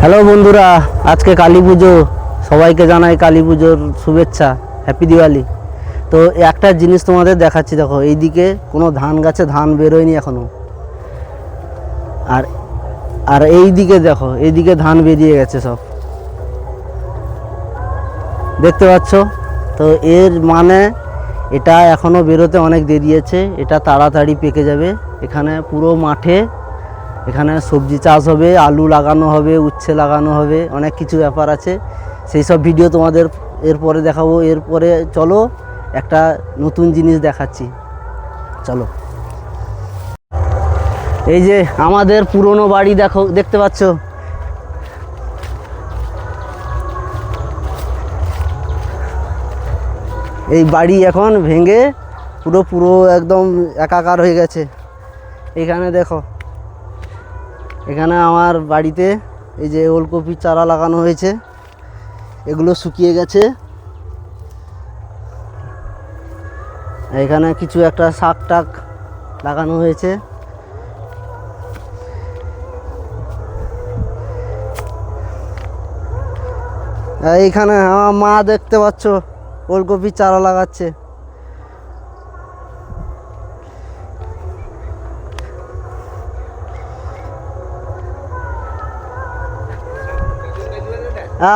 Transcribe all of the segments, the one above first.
Hello বন্ধুরা, আজকে কালী পুজো। সবাইকে জানাই কালী পুজোর শুভেচ্ছা, হ্যাপি দিওয়ালি। তো একটা জিনিস তোমাদের দেখাচ্ছি, দেখো এইদিকে কোনো ধান গাছে ধান বেরোয়নি এখনো, আর আর এই দিকে দেখো, এইদিকে ধান বেরিয়ে গেছে সব, দেখতে পাচ্ছ? তো এর মানে এটা এখনও বেরোতে অনেক দেরি আছে, এটা তাড়াতাড়ি পেকে যাবে। এখানে পুরো মাঠে এখানে সবজি চাষ হবে, আলু লাগানো হবে, উচ্ছে লাগানো হবে, অনেক কিছু ব্যাপার আছে। সেই সব ভিডিও তোমাদের এরপরে দেখাবো। এরপরে চলো একটা নতুন জিনিস দেখাচ্ছি, চলো। এই যে আমাদের পুরনো বাড়ি দেখো, দেখতে পাচ্ছ? এই বাড়ি এখন ভেঙে পুরো পুরো একদম একাকার হয়ে গেছে। এখানে দেখো, এখানে আমার বাড়িতে এই যে ওলকপির চারা লাগানো হয়েছে, এগুলো শুকিয়ে গেছে। এখানে কিছু একটা শাক টাক লাগানো হয়েছে। এইখানে আমার মা, দেখতে পাচ্ছ, ওলকপির চারা লাগাচ্ছে।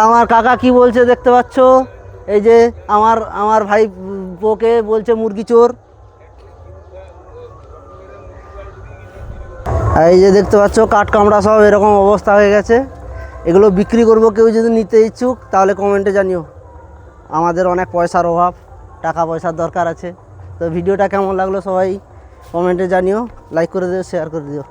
আমার কাকা কি বলছে দেখতে পাচ্ছ? এই যে আমার আমার ভাই পোকে বলছে মুরগি চোর। এই যে দেখতে পাচ্ছ কাঠ কামড়া সব এরকম অবস্থা হয়ে গেছে। এগুলো বিক্রি করব, কেউ যদি নিতে ইচ্ছুক তাহলে কমেন্টে জানিও। আমাদের অনেক পয়সার অভাব, টাকা পয়সার দরকার আছে। তো ভিডিওটা কেমন লাগলো সবাই কমেন্টে জানিও, লাইক করে দিও, শেয়ার করে দিও।